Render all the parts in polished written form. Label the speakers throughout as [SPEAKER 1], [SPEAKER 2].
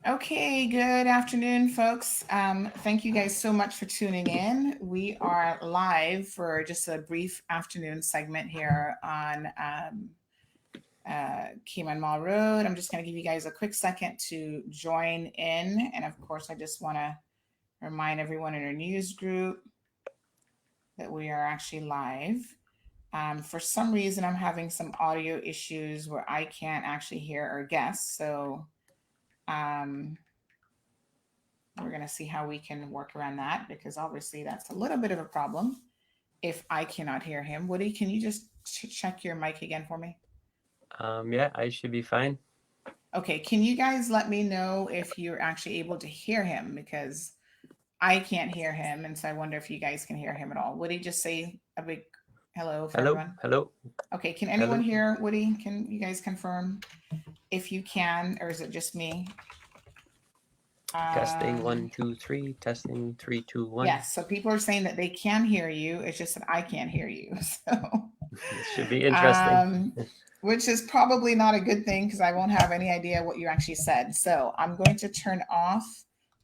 [SPEAKER 1] Okay, good afternoon, folks. Thank you guys so much for tuning in. We are live for just a brief afternoon segment here on Keyman Mall Road. I'm just going to give you guys a quick second to join in. And of course, I just want to remind everyone in our news group that we are actually live. For some reason, I'm having some audio issues where I can't actually hear our guests. So, um, we're going to see how we can work around that because obviously that's a little bit of a problem if I cannot hear him. Woody, can you just check your mic again for me?
[SPEAKER 2] Yeah, I should be fine.
[SPEAKER 1] Okay, can you guys let me know if you're actually able to hear him because I can't hear him, and so I wonder if you guys can hear him at all. Woody, just say a big hello for
[SPEAKER 2] Hello,
[SPEAKER 1] everyone.
[SPEAKER 2] hello,
[SPEAKER 1] Okay, can anyone
[SPEAKER 2] hello.
[SPEAKER 1] hear Woody? Can you guys confirm if you can, or is it just me?
[SPEAKER 2] Testing
[SPEAKER 1] Um,
[SPEAKER 2] 1, 2, 3. Testing 3, 2, 1.
[SPEAKER 1] yes, so people are saying that they can hear you. It's just that I can't hear you. So
[SPEAKER 2] This should be interesting.
[SPEAKER 1] um, which is probably not a good thing because I won't have any idea what you actually said. So I'm going to turn off.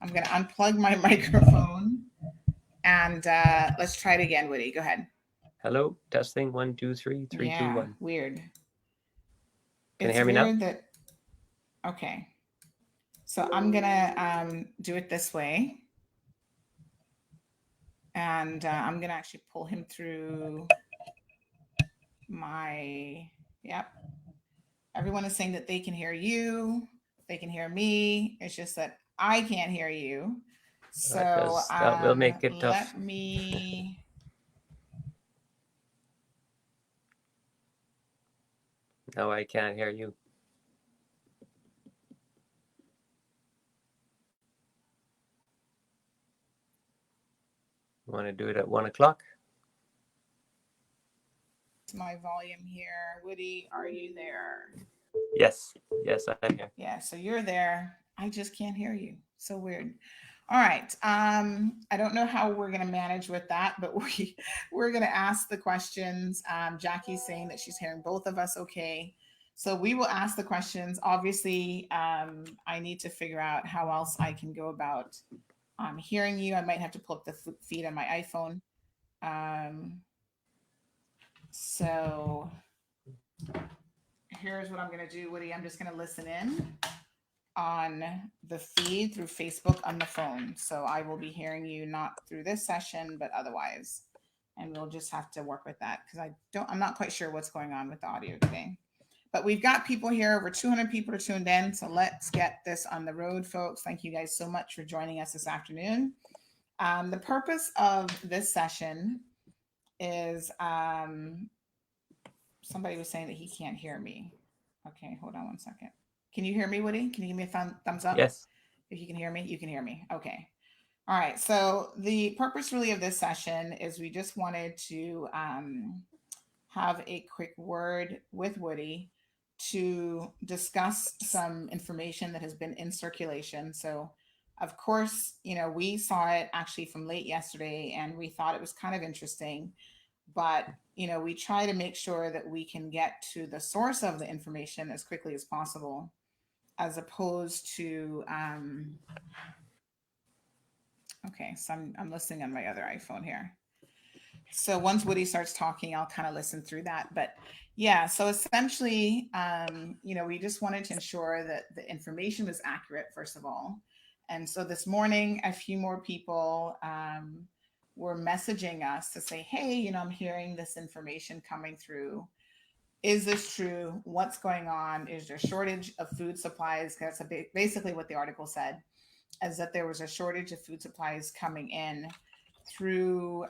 [SPEAKER 1] I'm going to unplug my microphone and let's try it again, Woody. Go ahead.
[SPEAKER 2] Hello, testing 1, 2, 3. Three, two,
[SPEAKER 1] Yeah,
[SPEAKER 2] one.
[SPEAKER 1] weird.
[SPEAKER 2] Can you
[SPEAKER 1] It's
[SPEAKER 2] hear me now?
[SPEAKER 1] weird that, okay. So I'm going to do it this way. And I'm going to actually pull him through my, yep. Everyone is saying that they can hear you, they can hear me. It's just that I can't hear you. So
[SPEAKER 2] That will make it tough.
[SPEAKER 1] let me.
[SPEAKER 2] No, I can't hear you. Want to do it at 1 o'clock?
[SPEAKER 1] My volume here. Woody, are you there?
[SPEAKER 2] Yes, yes, I'm here.
[SPEAKER 1] Yeah, so you're there. I just can't hear you. So weird. All right. I don't know how we're gonna manage with that, but we're gonna ask the questions. Jackie's saying that she's hearing both of us okay. So we will ask the questions. Obviously, I need to figure out how else I can go about hearing you. I might have to pull up the feed on my iPhone. Um, so here's what I'm gonna do, Woody. I'm just gonna listen in on the feed through Facebook on the phone. So I will be hearing you not through this session, but otherwise. And we'll just have to work with that because I'm not quite sure what's going on with the audio today. But we've got people here, over 200 people are tuned in. So let's get this on the road, folks. Thank you guys so much for joining us this afternoon. The purpose of this session is somebody was saying that he can't hear me. Okay, hold on one second. Can you hear me, Woody? Can you give me a thumbs up?
[SPEAKER 2] Yes.
[SPEAKER 1] If you can hear me, you can hear me. Okay. All right. So the purpose really of this session is we just wanted to have a quick word with Woody to discuss some information that has been in circulation. So, of course, we saw it actually from late yesterday and we thought it was kind of interesting, but we try to make sure that we can get to the source of the information as quickly as possible, as opposed to okay, so I'm listening on my other iPhone here. So once Woody starts talking, I'll kind of listen through that. But yeah, so essentially, we just wanted to ensure that the information was accurate, first of all. And so this morning, a few more people were messaging us to say, hey, I'm hearing this information coming through. Is this true? What's going on? Is there a shortage of food supplies? That's basically what the article said, is that there was a shortage of food supplies coming in through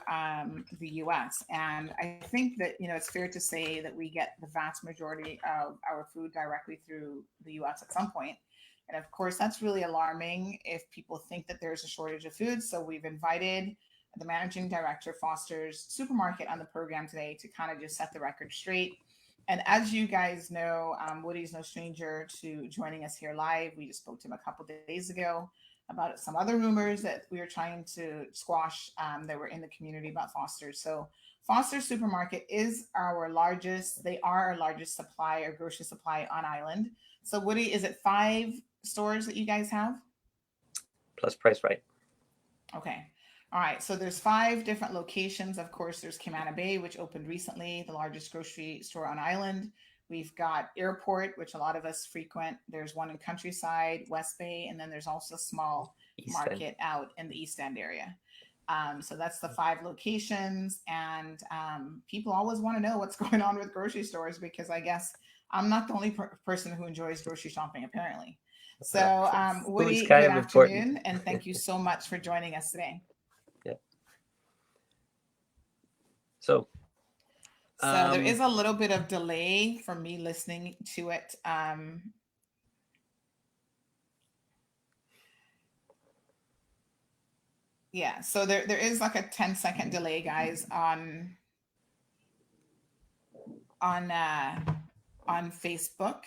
[SPEAKER 1] the U.S. And I think that it's fair to say that we get the vast majority of our food directly through the U.S. at some point. And of course, that's really alarming if people think that there's a shortage of food. So we've invited the managing director, Foster's Supermarket, on the program today to kind of just set the record straight. And as you guys know, Woody's no stranger to joining us here live. We just spoke to him a couple days ago about some other rumors that we were trying to squash that were in the community about Foster's. So Foster's Supermarket is our largest, they are our largest supply or grocery supply on island. So Woody, is it five stores that you guys have?
[SPEAKER 2] Plus Price Right.
[SPEAKER 1] Okay. All right. So there's 5 different locations. Of course, there's Camana Bay, which opened recently, the largest grocery store on island. We've got Airport, which a lot of us frequent. There's one in Countryside, West Bay, and then there's also a small
[SPEAKER 2] East End.
[SPEAKER 1] market out in the East End area. So that's the 5 locations. And people always want to know what's going on with grocery stores because I guess I'm not the only person who enjoys grocery shopping, apparently. So, Woody,
[SPEAKER 2] Food's
[SPEAKER 1] good
[SPEAKER 2] kind of important.
[SPEAKER 1] afternoon, and thank you so much for joining us today.
[SPEAKER 2] Yeah. So
[SPEAKER 1] there is a little bit of delay for me listening to it. Yeah, so there is like a 10-second delay, guys, on Facebook.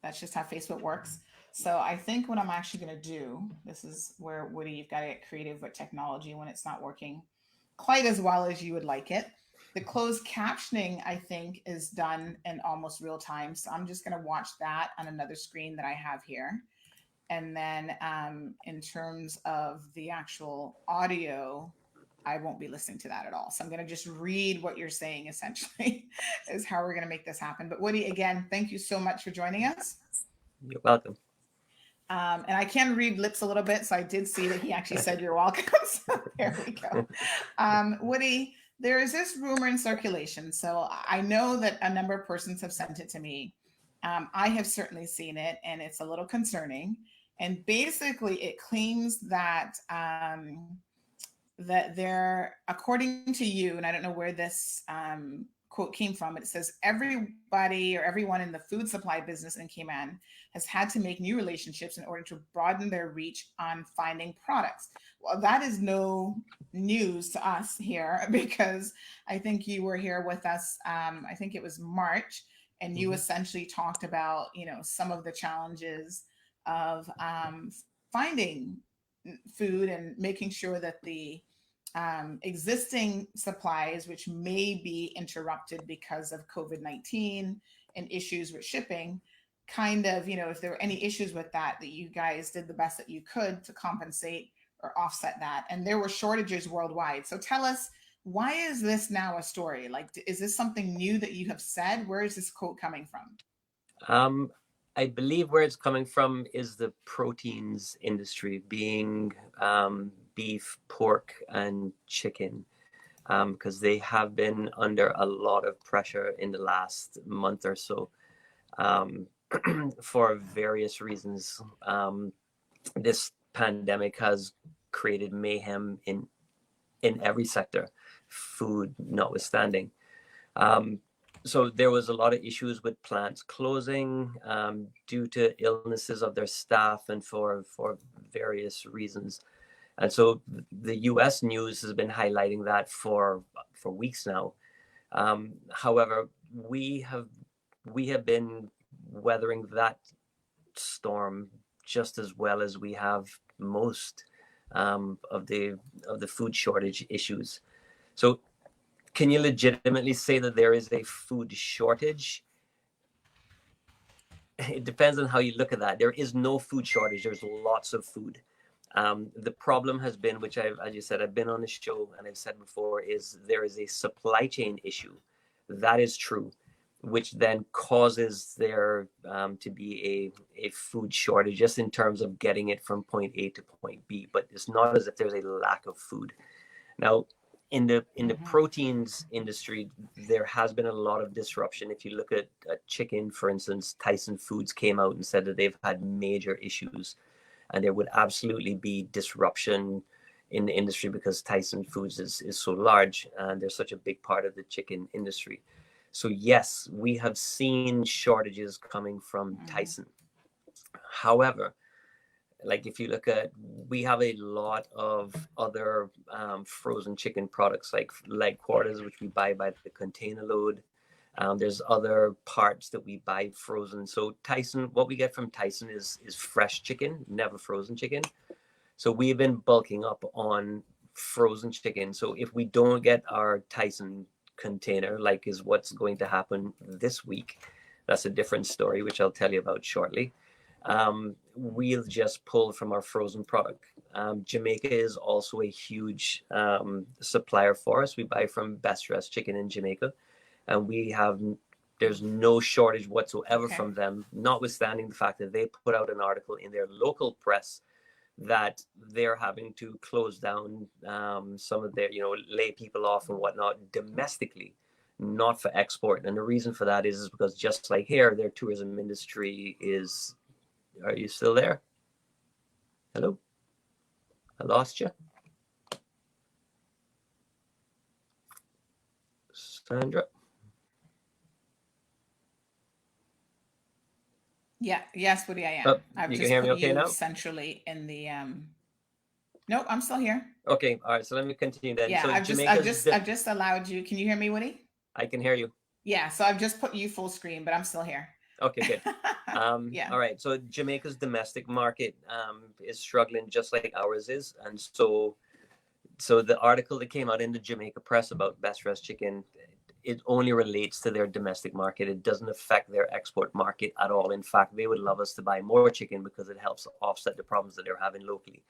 [SPEAKER 1] That's just how Facebook works. So I think what I'm actually going to do, this is where, Woody, you've got to get creative with technology when it's not working quite as well as you would like it. The closed captioning, I think, is done in almost real time. So I'm just going to watch that on another screen that I have here. And then in terms of the actual audio, I won't be listening to that at all. So I'm going to just read what you're saying, essentially, is how we're going to make this happen. But Woody, again, thank you so much for joining us.
[SPEAKER 2] You're welcome.
[SPEAKER 1] And I can read lips a little bit, so I did see that he actually said you're welcome. So there we go. Woody, there is this rumor in circulation. So I know that a number of persons have sent it to me. I have certainly seen it, and it's a little concerning. And basically, it claims that that they're, according to you, and I don't know where this quote came from, it says everybody or everyone in the food supply business in Cayman has had to make new relationships in order to broaden their reach on finding products. Well, that is no news to us here because I think you were here with us, I think it was March, and you essentially talked about, some of the challenges of finding food and making sure that the existing supplies, which may be interrupted because of COVID-19 and issues with shipping, kind of, if there were any issues with that you guys did the best that you could to compensate or offset that. And there were shortages worldwide. So tell us, why is this now a story? Like, is this something new that you have said? Where is this quote coming from?
[SPEAKER 2] I believe where it's coming from is the proteins industry, being beef, pork, and chicken, because they have been under a lot of pressure in the last month or so for various reasons. This pandemic has created mayhem in every sector, food notwithstanding. So there was a lot of issues with plants closing due to illnesses of their staff and for various reasons. And so the U.S. news has been highlighting that for weeks now. However, we have been weathering that storm just as well as we have most of the food shortage issues. So can you legitimately say that there is a food shortage? It depends on how you look at that. There is no food shortage. There's lots of food. The problem has been, which as you said, I've been on the show and I've said before, is there is a supply chain issue. That is true, which then causes there to be a food shortage just in terms of getting it from point A to point B. But it's not as if there's a lack of food. Now, in the proteins industry, there has been a lot of disruption. If you look at chicken, for instance, Tyson Foods came out and said that they've had major issues, and there would absolutely be disruption in the industry because Tyson Foods is so large and they're such a big part of the chicken industry. So yes, we have seen shortages coming from Tyson. However, like if you look at, we have a lot of other frozen chicken products like leg quarters, which we buy by the container load. There's other parts that we buy frozen. So Tyson, what we get from Tyson is fresh chicken, never frozen chicken. So we've been bulking up on frozen chicken. So if we don't get our Tyson container, like is what's going to happen this week, that's a different story, which I'll tell you about shortly. we'll just pull from our frozen product. Jamaica is also a huge supplier for us. We buy from Best Dressed Chicken in Jamaica, and there's no shortage whatsoever from them, notwithstanding the fact that they put out an article in their local press that they're having to close down some of their, lay people off and whatnot domestically, not for export. And the reason for that is because just like here, their tourism industry is. Are you still there? Hello? I lost you. Sandra?
[SPEAKER 1] Yeah, yes, Woody, I am.
[SPEAKER 2] Oh,
[SPEAKER 1] I've
[SPEAKER 2] you
[SPEAKER 1] just
[SPEAKER 2] can hear
[SPEAKER 1] put
[SPEAKER 2] me okay
[SPEAKER 1] you
[SPEAKER 2] now?
[SPEAKER 1] centrally in the nope, I'm still here.
[SPEAKER 2] Okay, all right, so let me continue then.
[SPEAKER 1] Yeah,
[SPEAKER 2] So
[SPEAKER 1] I've just allowed you. Can you hear me, Woody?
[SPEAKER 2] I can hear you.
[SPEAKER 1] Yeah, so I've just put you full screen, but I'm still here.
[SPEAKER 2] Okay, good.
[SPEAKER 1] Yeah.
[SPEAKER 2] All right, so Jamaica's domestic market is struggling just like ours is. And so the article that came out in the Jamaica press about Best Dressed Chicken, it only relates to their domestic market. It doesn't affect their export market at all. In fact, they would love us to buy more chicken because it helps offset the problems that they're having locally.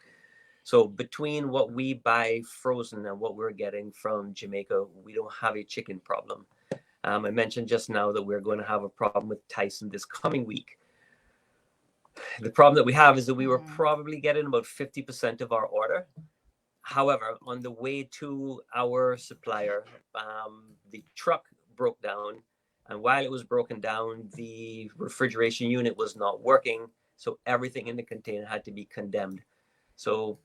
[SPEAKER 2] So between what we buy frozen and what we're getting from Jamaica, we don't have a chicken problem. I mentioned just now that we're going to have a problem with Tyson this coming week. The problem that we have is that we were probably getting about 50% of our order. However, on the way to our supplier, the truck broke down. And while it was broken down, the refrigeration unit was not working. So everything in the container had to be condemned. So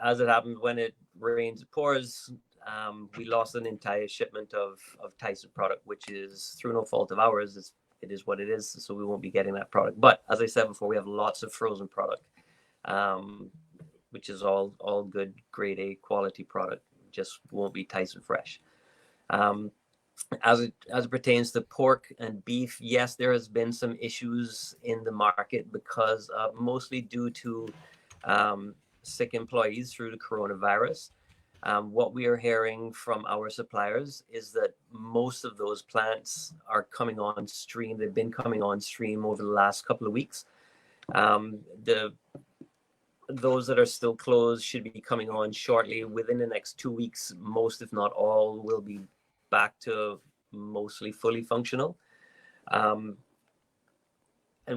[SPEAKER 2] as it happens, when it rains, it pours. We lost an entire shipment of Tyson product, which is through no fault of ours. It is what it is. So we won't be getting that product. But as I said before, we have lots of frozen product, which is all good, grade A quality product. Just won't be Tyson fresh. As it pertains to pork and beef, yes, there has been some issues in the market because mostly due to sick employees through the coronavirus. What we are hearing from our suppliers is that most of those plants are coming on stream. They've been coming on stream over the last couple of weeks. Those that are still closed should be coming on shortly. Within the next 2 weeks, most, if not all, will be back to mostly fully functional. And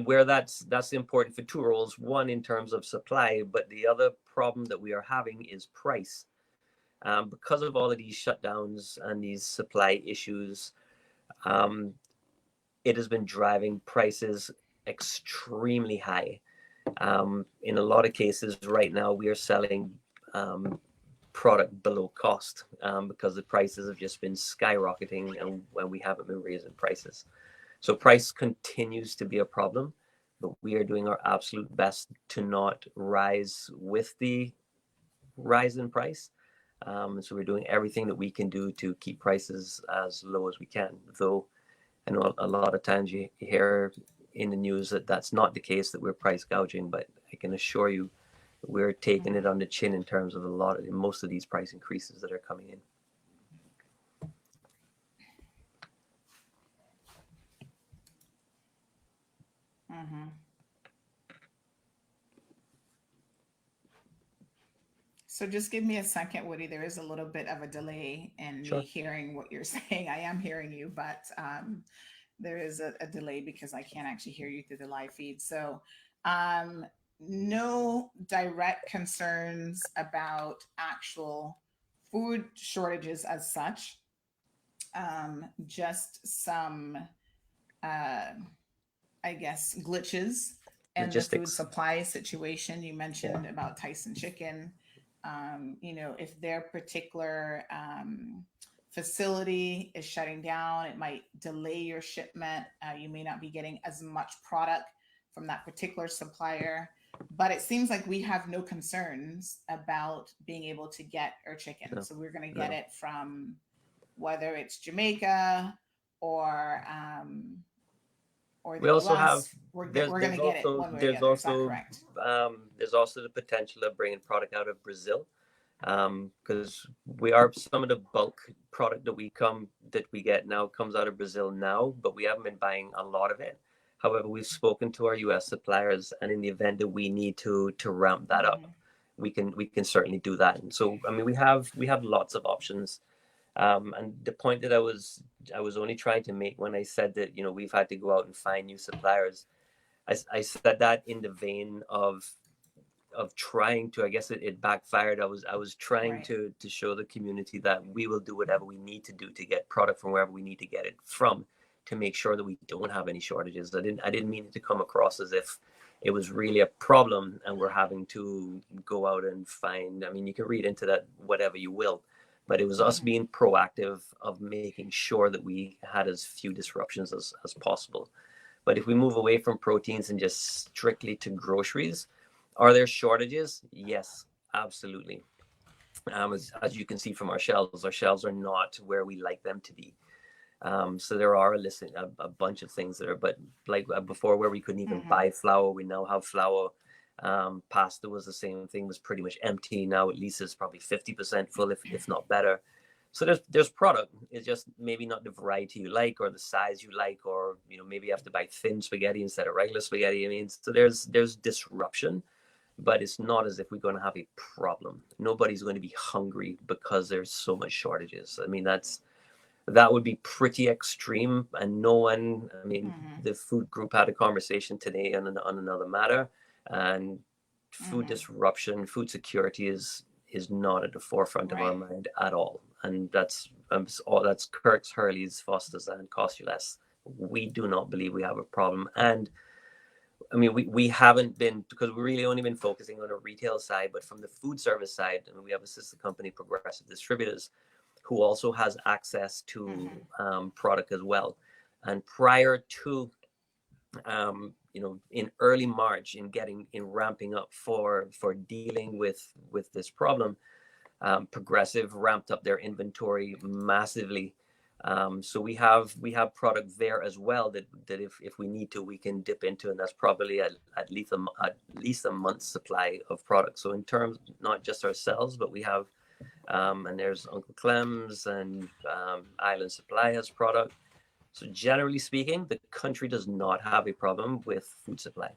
[SPEAKER 2] where that's important for two roles: one, in terms of supply, but the other problem that we are having is price. Because of all of these shutdowns and these supply issues, it has been driving prices extremely high. In a lot of cases right now, we are selling product below cost because the prices have just been skyrocketing, and when we haven't been raising prices. So price continues to be a problem, but we are doing our absolute best to not rise with the rise in price. So we're doing everything that we can do to keep prices as low as we can. Though I know a lot of times you hear in the news that that's not the case, that we're price gouging, but I can assure you we're taking it on the chin in terms of most of these price increases that are coming in.
[SPEAKER 1] So just give me a second, Woody. There is a little bit of a delay in me hearing what you're saying. I am hearing you, but there is a delay because I can't actually hear you through the live feed. So no direct concerns about actual food shortages as such. Just some, I guess, glitches in the food supply situation. You mentioned about Tyson Chicken. If their particular facility is shutting down, it might delay your shipment. You may not be getting as much product from that particular supplier. But it seems like we have no concerns about being able to get our chicken. No. So we're going to get it from whether it's Jamaica or the
[SPEAKER 2] we also
[SPEAKER 1] US,
[SPEAKER 2] have.
[SPEAKER 1] We're going to get it one way or the other. Is that correct?
[SPEAKER 2] There's also the potential of bringing product out of Brazil, because we are some of the bulk product that we get now comes out of Brazil now, but we haven't been buying a lot of it. However, we've spoken to our US suppliers, and in the event that we need to ramp that up,
[SPEAKER 1] Mhm.
[SPEAKER 2] we can certainly do that. And so, I mean, we have lots of options. And the point that I was only trying to make when I said that, we've had to go out and find new suppliers, I said that in the vein of trying to, I guess it backfired. I was trying
[SPEAKER 1] Right.
[SPEAKER 2] to show the community that we will do whatever we need to do to get product from wherever we need to get it from, to make sure that we don't have any shortages. I didn't mean it to come across as if it was really a problem and we're having to go out and find. I mean, you can read into that whatever you will, but it was us
[SPEAKER 1] Mhm.
[SPEAKER 2] being proactive of making sure that we had as few disruptions as possible. But if we move away from proteins and just strictly to groceries, are there shortages? Yes, absolutely. As you can see from our shelves are not where we like them to be. So there are a bunch of things that are, but like before, where we couldn't even
[SPEAKER 1] Mhm.
[SPEAKER 2] buy flour, we now have flour. Pasta was the same thing, was pretty much empty. Now at least it's probably 50% full, if not better. So there's product. It's just maybe not the variety you like or the size you like, or maybe you have to buy thin spaghetti instead of regular spaghetti. I mean, so there's disruption, but it's not as if we're going to have a problem. Nobody's going to be hungry because there's so much shortages. I mean, that would be pretty extreme, and no one. I mean,
[SPEAKER 1] Mhm.
[SPEAKER 2] the food group had a conversation today on another matter, and food
[SPEAKER 1] Mhm.
[SPEAKER 2] disruption, food security is not at the forefront of our
[SPEAKER 1] Right.
[SPEAKER 2] mind at all. And that's Kirk's, Hurley's, Foster's, and Costuless. We do not believe we have a problem. And I mean, we haven't been, because we've really only been focusing on a retail side, but from the food service side, I mean, we have a sister company, Progressive Distributors, who also has access to
[SPEAKER 1] Mhm.
[SPEAKER 2] product as well. And prior to, in early March, in ramping up for dealing with this problem, Progressive ramped up their inventory massively. So we have product there as well that if we need to, we can dip into, and that's probably at least a month's supply of product. So in terms, not just ourselves, but we have, and there's Uncle Clem's and Island Supply has product. So generally speaking, the country does not have a problem with food supply.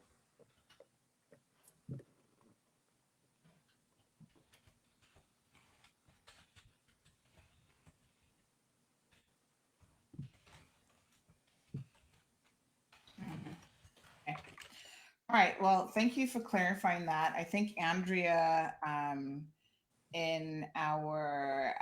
[SPEAKER 1] Mhm. Okay. All right. Well, thank you for clarifying that. I think Andrea, in our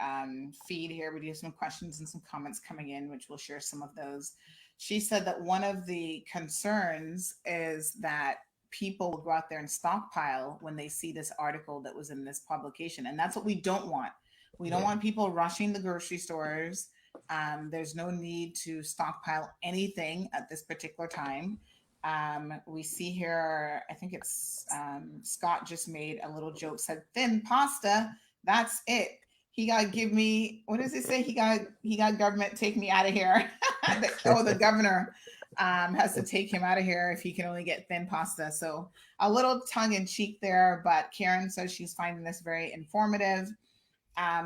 [SPEAKER 1] feed here, we do have some questions and some comments coming in, which we'll share some of those. She said that one of the concerns is that people will go out there and stockpile when they see this article that was in this publication. And that's what we don't want. We don't
[SPEAKER 2] Yeah.
[SPEAKER 1] want people rushing the grocery stores. There's no need to stockpile anything at this particular time. We see here, I think it's Scott just made a little joke, said thin pasta. That's it. He got to give me, what does it say? He got government take me out of here. The governor has to take him out of here if he can only get thin pasta. So a little tongue in cheek there, but Karen says she's finding this very informative.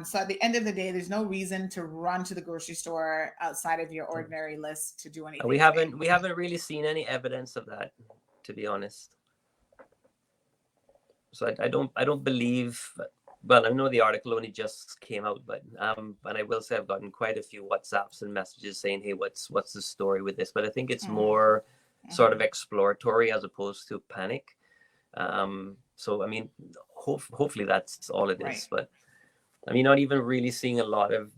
[SPEAKER 1] So at the end of the day, there's no reason to run to the grocery store outside of your ordinary list to do
[SPEAKER 2] We
[SPEAKER 1] anything today.
[SPEAKER 2] haven't we haven't really seen any evidence of that, to be honest. So I don't believe. Well, I know the article only just came out, but and I will say I've gotten quite a few WhatsApps and messages saying, "Hey, what's the story with this?" But I think it's
[SPEAKER 1] Mm-hmm,
[SPEAKER 2] more sort of
[SPEAKER 1] mm-hmm,
[SPEAKER 2] exploratory as opposed to panic. So I mean, hopefully that's all it
[SPEAKER 1] right,
[SPEAKER 2] is. But I mean, not even really seeing a lot of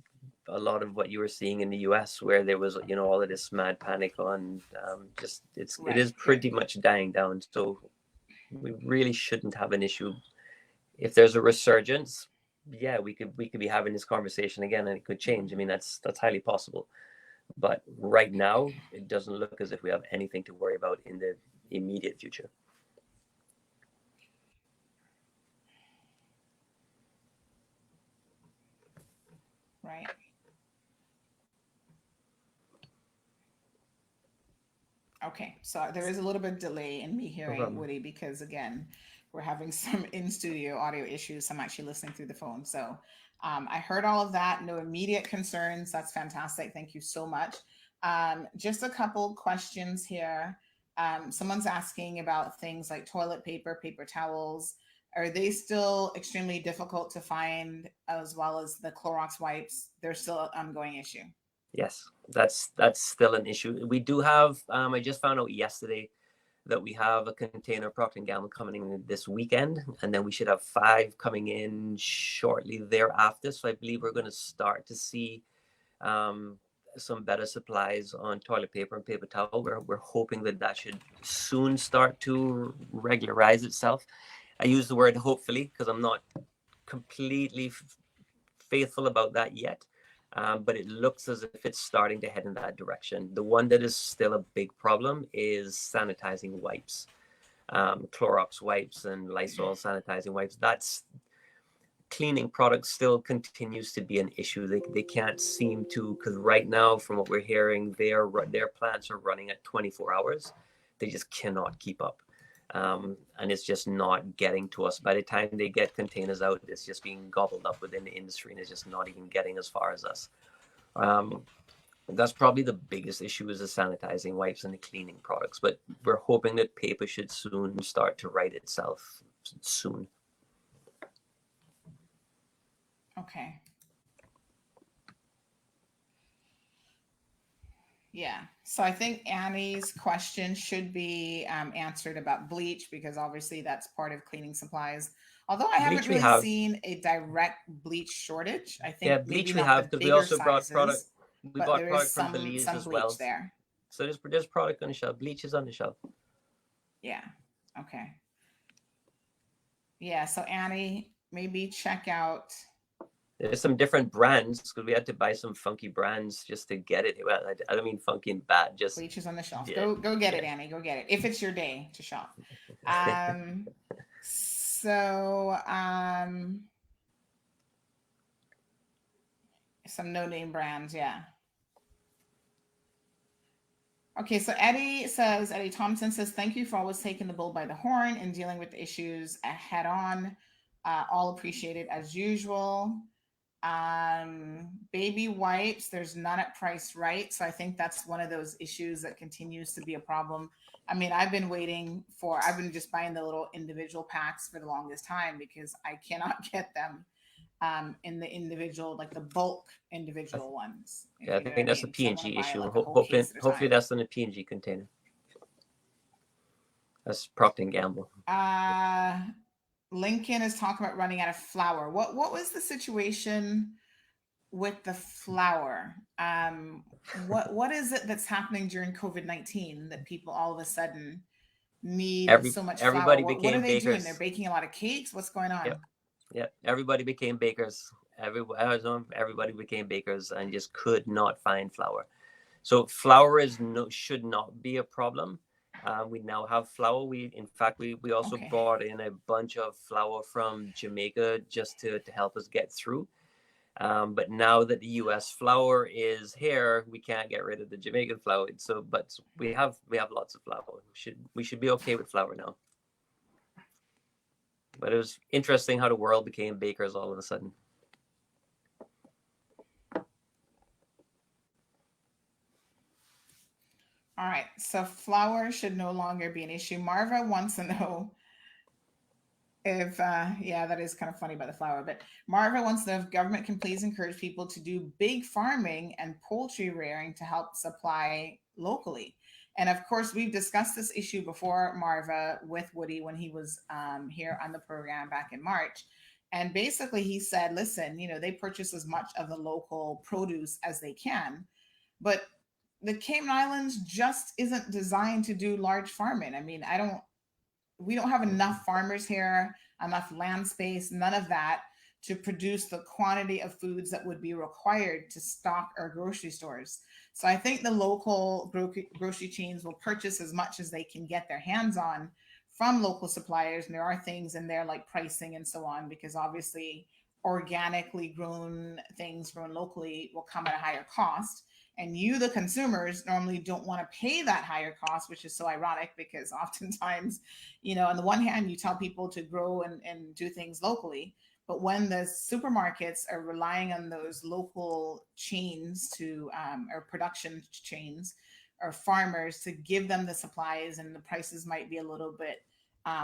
[SPEAKER 2] what you were seeing in the US, where there was all of this mad panic on, just it
[SPEAKER 1] right,
[SPEAKER 2] is
[SPEAKER 1] good.
[SPEAKER 2] pretty much dying down. So we really shouldn't have an issue. If there's a resurgence, yeah, we could be having this conversation again, and it could change. I
[SPEAKER 1] Mm-hmm.
[SPEAKER 2] mean, that's highly possible. But right now, it doesn't look as if we have anything to worry about in the immediate future.
[SPEAKER 1] Right. Okay, so there is a little bit of delay in me
[SPEAKER 2] No
[SPEAKER 1] hearing
[SPEAKER 2] problem.
[SPEAKER 1] Woody because again, we're having some in studio audio issues. I'm actually listening through the phone. So I heard all of that. No immediate concerns. That's fantastic. Thank you so much. Just a couple questions here. Someone's asking about things like toilet paper, paper towels. Are they still extremely difficult to find, as well as the Clorox wipes? They're still an ongoing issue.
[SPEAKER 2] Yes, that's still an issue. We do have. I just found out yesterday that we have a container Procter and Gamble coming in this weekend, and then we should have 5 coming in shortly thereafter. So I believe we're going to start to see um, some better supplies on toilet paper and paper towel. We're hoping that that should soon start to regularize itself. I use the word hopefully because I'm not completely faithful about that yet. But it looks as if it's starting to head in that direction. The one that is still a big problem is sanitizing wipes, Clorox wipes and Lysol sanitizing wipes. That's cleaning products still continues to be an issue. They can't seem to, because right now, from what we're hearing, their plants are running at 24 hours. They just cannot keep up. And it's just not getting to us. By the time they get containers out, it's just being gobbled up within the industry, and it's just not even getting as far as us. That's probably the biggest issue, is the sanitizing wipes and the cleaning products. But we're hoping that paper should soon start to right itself soon.
[SPEAKER 1] Okay. Yeah. So I think Annie's question should be answered about bleach, because obviously that's part of cleaning supplies. Although I haven't
[SPEAKER 2] Bleach we
[SPEAKER 1] really
[SPEAKER 2] have.
[SPEAKER 1] seen a direct bleach shortage. I
[SPEAKER 2] Yeah,
[SPEAKER 1] think maybe
[SPEAKER 2] bleach we
[SPEAKER 1] not
[SPEAKER 2] have
[SPEAKER 1] the
[SPEAKER 2] because we
[SPEAKER 1] bigger
[SPEAKER 2] also brought product.
[SPEAKER 1] sizes,
[SPEAKER 2] We
[SPEAKER 1] but
[SPEAKER 2] bought
[SPEAKER 1] there is
[SPEAKER 2] product from Belize
[SPEAKER 1] some
[SPEAKER 2] as
[SPEAKER 1] bleach
[SPEAKER 2] well.
[SPEAKER 1] there.
[SPEAKER 2] So there's product on the shelf. Bleach is on the shelf.
[SPEAKER 1] Yeah. Okay. Yeah. So Annie, maybe check out.
[SPEAKER 2] There's some different brands because we had to buy some funky brands just to get it. Well, I don't mean funky and bad. Just
[SPEAKER 1] Bleach is on the shelf.
[SPEAKER 2] yeah,
[SPEAKER 1] Go get it,
[SPEAKER 2] yeah.
[SPEAKER 1] Annie. Go get it. If it's your day to shop. Um so some no-name brands, yeah. Okay, so Eddie Thompson says, thank you for always taking the bull by the horn and dealing with the issues head on. All appreciated as usual. Baby wipes, there's none at Price Right. So I think that's one of those issues that continues to be a problem. I mean, I've been just buying the little individual packs for the longest time because I cannot get them in the individual, like the bulk individual ones.
[SPEAKER 2] Yeah, I think that's a P&G issue.
[SPEAKER 1] Like a whole case at a
[SPEAKER 2] Hopefully
[SPEAKER 1] time.
[SPEAKER 2] that's in a P&G container. That's Procter and Gamble.
[SPEAKER 1] Lincoln is talking about running out of flour. What was the situation with the flour? What is it that's happening during COVID-19 that people all of a sudden need so much flour? What are they doing? They're baking a lot of cakes. What's going on?
[SPEAKER 2] Yeah. Everybody became bakers. Everybody became bakers and just could not find flour. So flour should not be a problem. We now have flour. We also brought in a bunch of flour from Jamaica just to help us get through. But now that the U.S. flour is here, we can't get rid of the Jamaican flour. But we have lots of flour. We should be okay with flour now. But it was interesting how the world became bakers all of a sudden.
[SPEAKER 1] All right, so flour should no longer be an issue. Marva wants to know if, that is kind of funny about the flour, but Marva wants to know if government can please encourage people to do big farming and poultry rearing to help supply locally. And of course, we've discussed this issue before, Marva, with Woody when he was here on the program back in March. And basically he said, listen, they purchase as much of the local produce as they can, but the Cayman Islands just isn't designed to do large farming. I mean, we don't have enough farmers here, enough land space, none of that to produce the quantity of foods that would be required to stock our grocery stores. So I think the local grocery chains will purchase as much as they can get their hands on from local suppliers. And there are things in there like pricing and so on, because obviously organically grown things grown locally will come at a higher cost. And you, the consumers, normally don't want to pay that higher cost, which is so ironic because oftentimes, on the one hand, you tell people to grow and do things locally. But when the supermarkets are relying on those local chains or production chains or farmers to give them the supplies, and the prices might be a little bit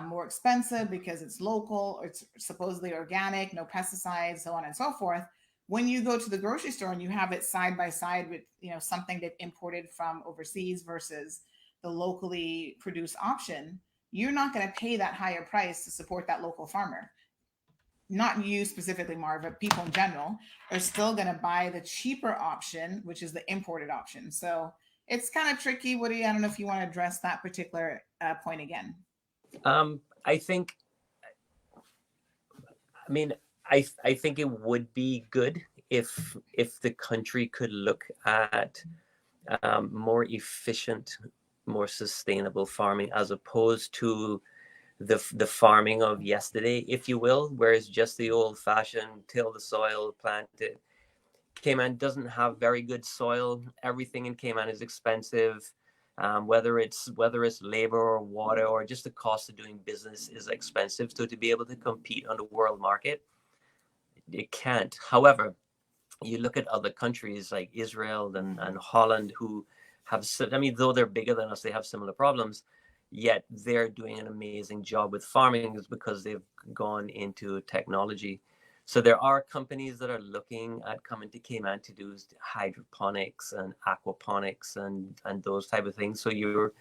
[SPEAKER 1] more expensive because it's local or it's supposedly organic, no pesticides, so on and so forth. When you go to the grocery store and you have it side by side with, you know, something they've imported from overseas versus the locally produced option, you're not going to pay that higher price to support that local farmer. Not you specifically, Marv, but people in general are still going to buy the cheaper option, which is the imported option. So it's kind of tricky. Woody, I don't know if you want to address that particular point again.
[SPEAKER 2] I think, I mean, I think it would be good if the country could look at more efficient, more sustainable farming, as opposed to the farming of yesterday, if you will, where it's just the old-fashioned till the soil, plant it. Cayman doesn't have very good soil. Everything in Cayman is expensive. Whether it's labor or water or just the cost of doing business is expensive. So to be able to compete on the world market, it can't. However, you look at other countries like Israel and Holland, who have, I mean, though they're bigger than us, they have similar problems, yet they're doing an amazing job with farming because they've gone into technology. So there are companies that are looking at coming to Cayman to do hydroponics and aquaponics and those type of things. So you're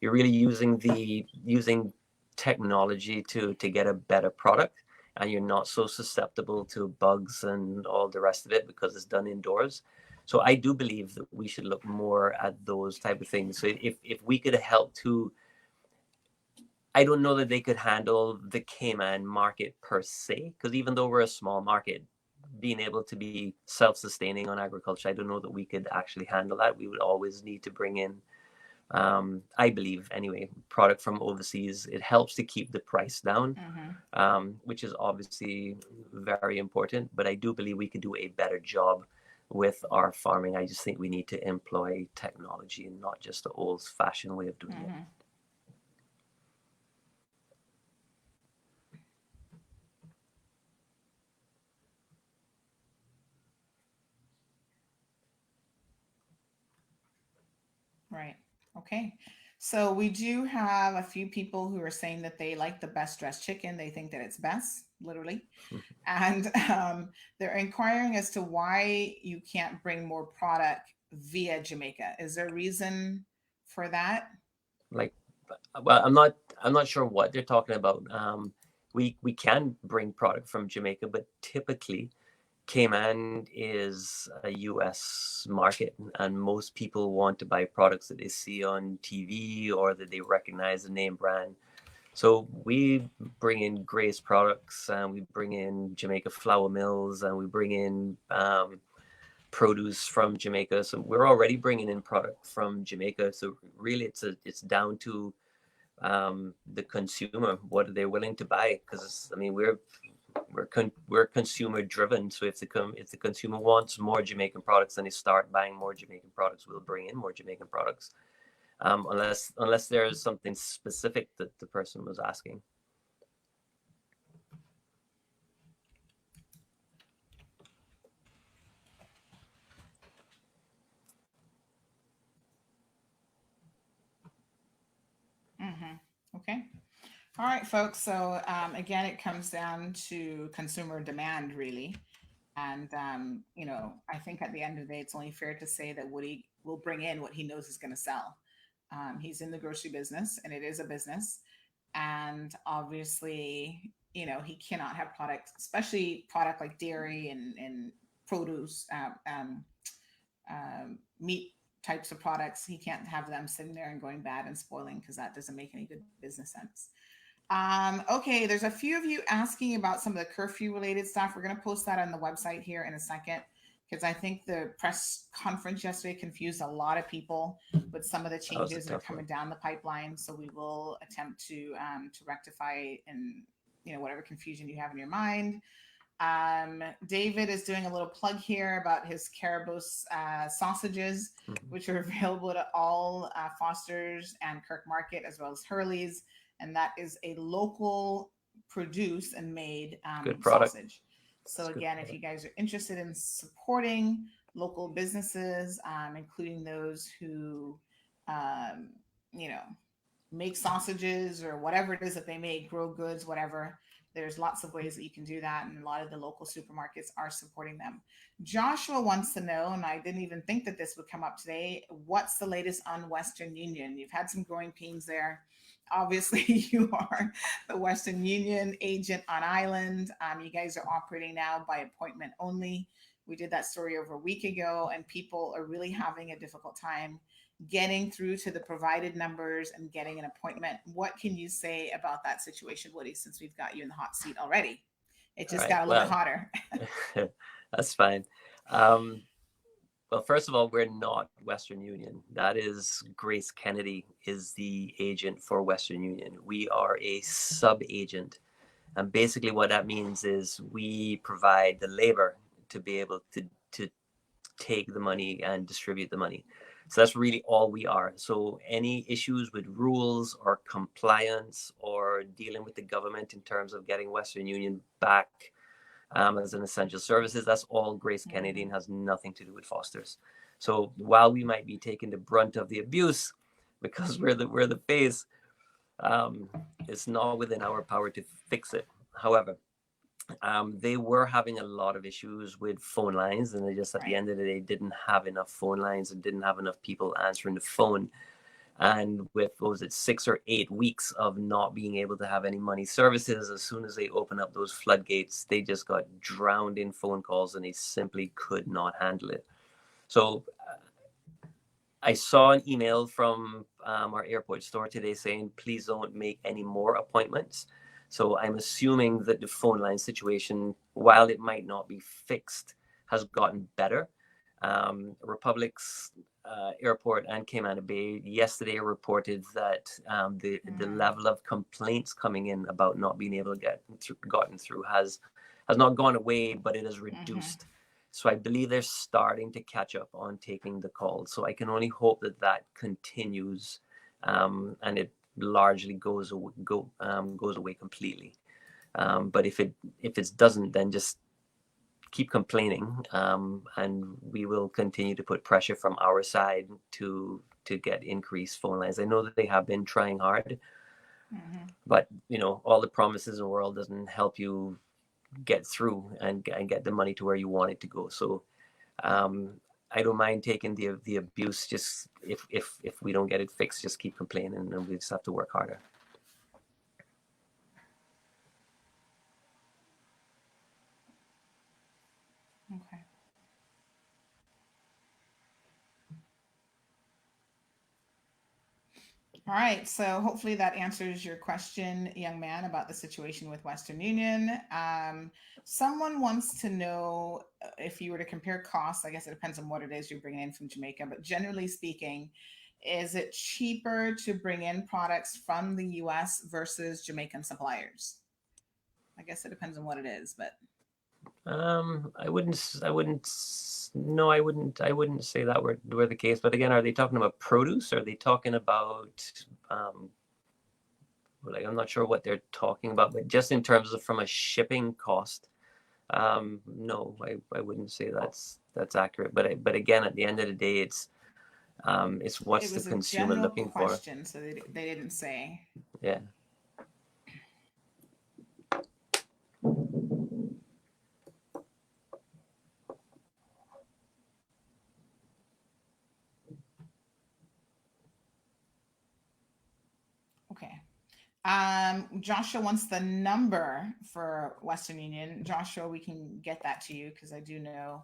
[SPEAKER 2] really using technology to get a better product, and you're not so susceptible to bugs and all the rest of it because it's done indoors. So I do believe that we should look more at those type of things. So if we could help to, I don't know that they could handle the Cayman market per se, because even though we're a small market, being able to be self-sustaining on agriculture, I don't know that we could actually handle that. We would always need to bring in, I believe anyway, product from overseas. It helps to keep the price down, which is obviously very important. But I do believe we could do a better job with our farming. I just think we need to employ technology and not just the old-fashioned way of doing it.
[SPEAKER 1] Right. Okay. So we do have a few people who are saying that they like the best dressed chicken. They think that it's best, literally. And they're inquiring as to why you can't bring more product via Jamaica. Is there a reason for that?
[SPEAKER 2] Like, well, I'm not sure what they're talking about. We can bring product from Jamaica, but typically Cayman is a US market, and most people want to buy products that they see on TV or that they recognize the name brand. So we bring in Grace products, and we bring in Jamaica flour mills, and we bring in produce from Jamaica. So we're already bringing in product from Jamaica. So really, it's down to the consumer. What are they willing to buy? Because I mean, we're consumer driven. So if the consumer wants more Jamaican products, then they start buying more Jamaican products. We'll bring in more Jamaican products, unless there's something specific that the person was asking.
[SPEAKER 1] Okay. All right, folks. So again, it comes down to consumer demand, really. And, you know, I think at the end of the day, it's only fair to say that Woody will bring in what he knows he's going to sell. He's in the grocery business, and it is a business. And obviously, you know, he cannot have products, especially product like dairy and produce, meat types of products. He can't have them sitting there and going bad and spoiling, because that doesn't make any good business sense. Okay, there's a few of you asking about some of the curfew related stuff. We're going to post that on the website here in a second, because I think the press conference yesterday confused a lot of people with some of the changes that are coming down the pipeline. So we will attempt to rectify and, you know, whatever confusion you have in your mind. David is doing a little plug here about his Caribous sausages, which are available at all Foster's and Kirk Market, as well as Hurley's. And that is a local produced and made sausage. So again, if you guys are interested in supporting local businesses, including those who um, you know, make sausages or whatever it is that they make, grow goods, whatever. There's lots of ways that you can do that, and a lot of the local supermarkets are supporting them. Joshua wants to know, and I didn't even think that this would come up today, what's the latest on Western Union? You've had some growing pains there. Obviously, you are the Western Union agent on island. You guys are operating now by appointment only. We did that story over a week ago, and people are really having a difficult time getting through to the provided numbers and getting an appointment. What can you say about that situation, Woody, since we've got you in the hot seat already? It
[SPEAKER 2] All
[SPEAKER 1] just
[SPEAKER 2] right.
[SPEAKER 1] got a little bit hotter.
[SPEAKER 2] That's fine. Well, first of all, we're not Western Union. That is Grace Kennedy is the agent for Western Union. We are a sub-agent. And basically what that means is we provide the labor to be able to take the money and distribute the money. So that's really all we are. So any issues with rules or compliance or dealing with the government in terms of getting Western Union back as an essential services, that's all Grace Kennedy and has nothing to do with Foster's. So while we might be taking the brunt of the abuse because we're the face, it's not within our power to fix it. However, they were having a lot of issues with phone lines, and they just at the end of the day didn't have enough phone lines and didn't have enough people answering the phone. And with, what was it, 6 or 8 weeks of not being able to have any money services, as soon as they open up those floodgates, they just got drowned in phone calls and they simply could not handle it. So I saw an email from our airport store today saying, please don't make any more appointments. So I'm assuming that the phone line situation, while it might not be fixed, has gotten better. Republic's airport and Cayman Bay yesterday reported that the level of complaints coming in about not being able to get gotten through has not gone away, but it has reduced. So I believe they're starting to catch up on taking the calls. So I can only hope that that continues, and it largely goes away completely. But if it doesn't, then just keep complaining, and we will continue to put pressure from our side to get increased phone lines. I know that they have been trying hard, but all the promises in the world doesn't help you get through and get the money to where you want it to go. So I don't mind taking the abuse. Just if we don't get it fixed, just keep complaining, and we just have to work harder.
[SPEAKER 1] Okay. All right. So hopefully that answers your question, young man, about the situation with Western Union. Someone wants to know if you were to compare costs. I guess it depends on what it is you're bringing in from Jamaica, but generally speaking, is it cheaper to bring in products from the US versus Jamaican suppliers? I guess it depends on what it is, but
[SPEAKER 2] I wouldn't say that were the case. But again, are they talking about produce? Are they talking about like, I'm not sure what they're talking about, but just in terms of from a shipping cost, no, I wouldn't say that's accurate. But again, at the end of the day, it's what's the consumer looking for.
[SPEAKER 1] So they didn't say.
[SPEAKER 2] Yeah.
[SPEAKER 1] Okay. Joshua wants the number for Western Union. Joshua, we can get that to you because I do know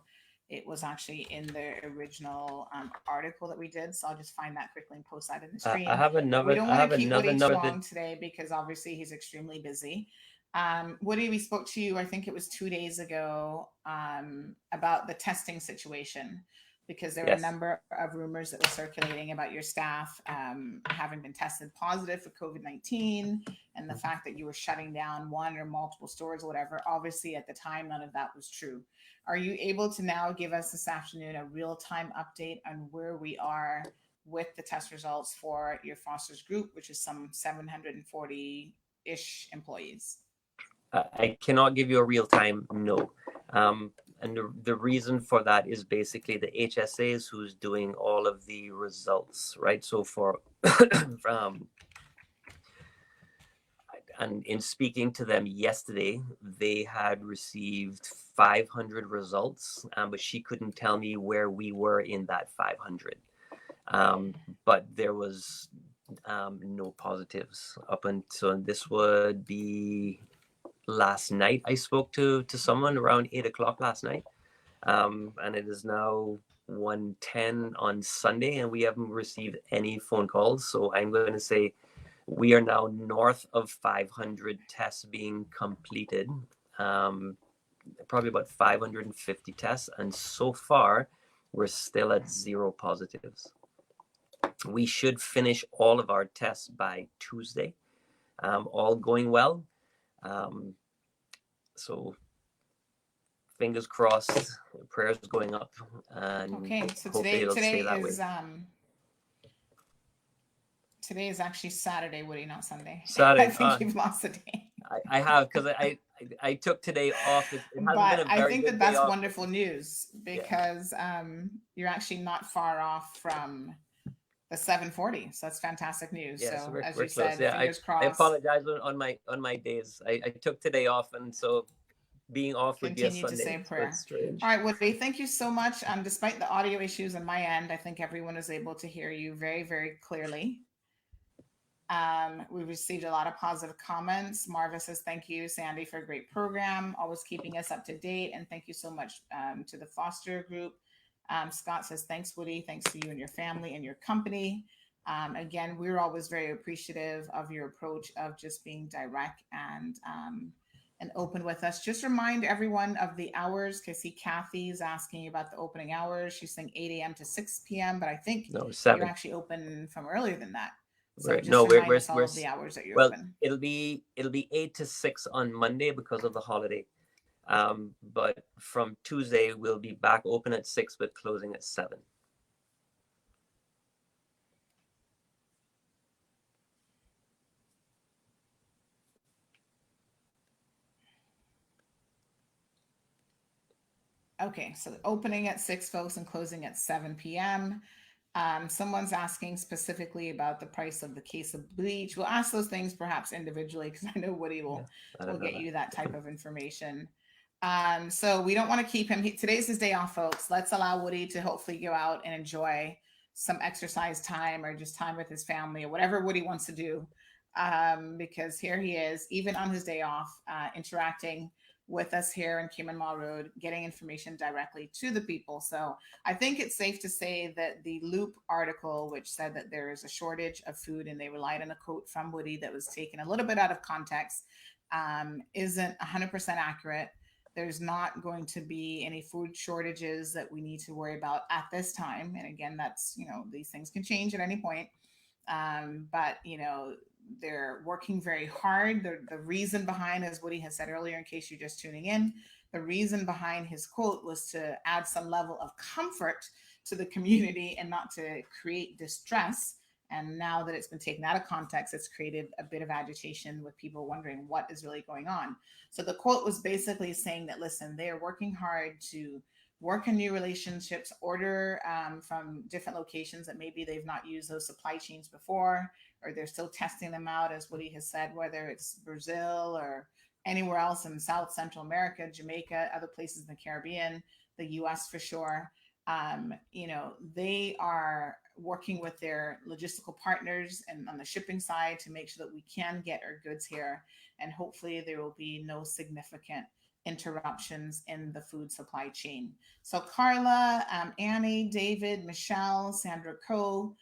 [SPEAKER 1] it was actually in the original article that we did. So I'll just find that quickly and post that in the stream.
[SPEAKER 2] I have another.
[SPEAKER 1] We don't want to keep Woody too long
[SPEAKER 2] that...
[SPEAKER 1] today because obviously he's extremely busy. Woody, we spoke to you, I think it was 2 days ago, about the testing situation, because there were a number of rumors that were circulating about your staff having been tested positive for COVID-19, and the fact that you were shutting down one or multiple stores or whatever. Obviously, at the time, none of that was true. Are you able to now give us this afternoon a real-time update on where we are with the test results for your Foster's Group, which is some 740-ish employees?
[SPEAKER 2] I cannot give you a real time no. And the reason for that is basically the HSAs who's doing all of the results, right? So for and in speaking to them yesterday, they had received 500 results, but she couldn't tell me where we were in that 500. But there was no positives up until this would be last night. I spoke to someone around 8 o'clock last night, and it is now 1:10 on Sunday, and we haven't received any phone calls. So I'm going to say we are now north of 500 tests being completed, probably about 550 tests, and so far we're still at 0 positives. We should finish all of our tests by Tuesday, all going well. So fingers crossed, prayers going up, and
[SPEAKER 1] Okay, so
[SPEAKER 2] hopefully it'll stay that way.
[SPEAKER 1] Today is actually Saturday, Woody, not Sunday.
[SPEAKER 2] Saturday.
[SPEAKER 1] I think you've lost a day.
[SPEAKER 2] I have, because I took today off. It hasn't
[SPEAKER 1] But
[SPEAKER 2] been a very
[SPEAKER 1] I think
[SPEAKER 2] good
[SPEAKER 1] that's
[SPEAKER 2] day off.
[SPEAKER 1] wonderful news, because you're actually not far off from the 740. So that's fantastic news.
[SPEAKER 2] Yeah,
[SPEAKER 1] so
[SPEAKER 2] we're
[SPEAKER 1] as
[SPEAKER 2] close.
[SPEAKER 1] you said,
[SPEAKER 2] Yeah,
[SPEAKER 1] fingers crossed.
[SPEAKER 2] I apologize on my days. I took today off, and so being off would be a
[SPEAKER 1] Continue to
[SPEAKER 2] Sunday.
[SPEAKER 1] say
[SPEAKER 2] So
[SPEAKER 1] prayer.
[SPEAKER 2] it's strange.
[SPEAKER 1] All right, Woody, thank you so much. Despite the audio issues on my end, I think everyone is able to hear you very, very clearly. We've received a lot of positive comments. Marva says, thank you, Sandy, for a great program, always keeping us up to date. And thank you so much to the Foster Group. Scott says, thanks, Woody. Thanks to you and your family and your company. Again, we're always very appreciative of your approach of just being direct and open with us. Just remind everyone of the hours, because see Kathy's asking about the opening hours. She's saying 8 a.m. to 6 p.m., but I think you're actually open from earlier than that. So
[SPEAKER 2] Right.
[SPEAKER 1] just
[SPEAKER 2] No,
[SPEAKER 1] remind us all of the hours that you're open.
[SPEAKER 2] It'll be 8 to 6 on Monday because of the holiday. But from Tuesday we'll be back open at 6 but closing at 7.
[SPEAKER 1] Okay, so opening at 6, folks, and closing at 7 p.m. Someone's asking specifically about the price of the case of bleach. We'll ask those things perhaps individually, because I know Woody will get you that type of information. So we don't want to keep him. Today's his day off, folks. Let's allow Woody to hopefully go out and enjoy some exercise time or just time with his family or whatever Woody wants to do. Because here he is, even on his day off, interacting with us here in Cayman Mall Road, getting information directly to the people. So I think it's safe to say that the Loop article, which said that there is a shortage of food, and they relied on a quote from Woody that was taken a little bit out of context, isn't 100% accurate. There's not going to be any food shortages that we need to worry about at this time. And again, that's, these things can change at any point. But, they're working very hard. The reason behind, as Woody has said earlier, in case you're just tuning in, the reason behind his quote was to add some level of comfort to the community and not to create distress. And now that it's been taken out of context, it's created a bit of agitation with people wondering what is really going on. So the quote was basically saying that, listen, they are working hard to work in new relationships, order from different locations that maybe they've not used those supply chains before, or they're still testing them out, as Woody has said, whether it's Brazil or anywhere else in South Central America, Jamaica, other places in the Caribbean, the US for sure. They are working with their logistical partners and on the shipping side to make sure that we can get our goods here. And hopefully there will be no significant interruptions in the food supply chain. So Carla, Annie, David, Michelle, Sandra Coe,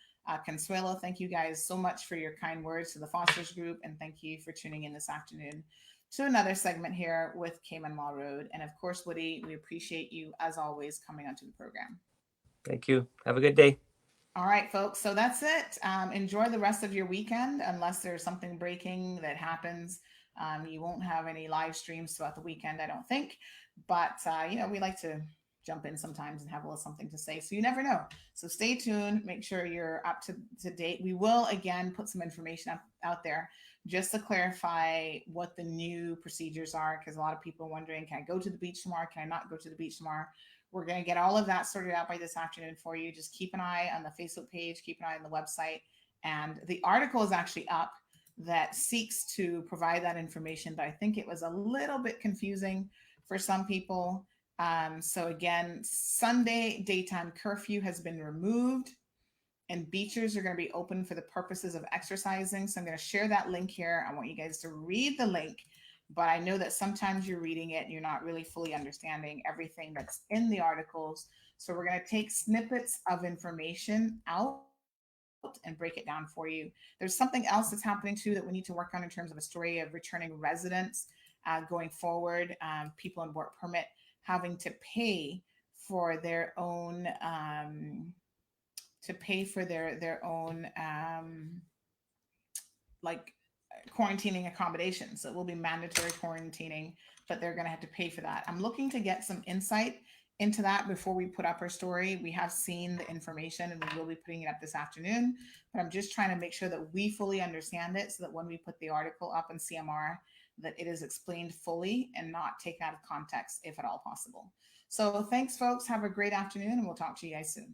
[SPEAKER 1] Consuelo, thank you guys so much for your kind words to the Fosters Group, and thank you for tuning in this afternoon to another segment here with Cayman Mall Road. And of course, Woody, we appreciate you as always coming onto the program.
[SPEAKER 2] Thank you. Have a good day.
[SPEAKER 1] All right, folks. So that's it. Enjoy the rest of your weekend, unless there's something breaking that happens. You won't have any live streams throughout the weekend, I don't think. But, we like to jump in sometimes and have a little something to say. So you never know. So stay tuned. Make sure you're up to date. We will again put some information out there just to clarify what the new procedures are, because a lot of people are wondering, can I go to the beach tomorrow? Can I not go to the beach tomorrow? We're going to get all of that sorted out by this afternoon for you. Just keep an eye on the Facebook page, keep an eye on the website. And the article is actually up that seeks to provide that information, but I think it was a little bit confusing for some people. So again, Sunday daytime curfew has been removed and beaches are going to be open for the purposes of exercising. So I'm going to share that link here. I want you guys to read the link, but I know that sometimes you're reading it and you're not really fully understanding everything that's in the articles. So we're going to take snippets of information out and break it down for you. There's something else that's happening too that we need to work on in terms of a story of returning residents going forward, people on work permit having to pay for their own like quarantining accommodations. So it will be mandatory quarantining, but they're going to have to pay for that. I'm looking to get some insight into that before we put up our story. We have seen the information and we will be putting it up this afternoon, but I'm just trying to make sure that we fully understand it so that when we put the article up in CMR, that it is explained fully and not taken out of context if at all possible. So thanks folks. Have a great afternoon and we'll talk to you guys soon.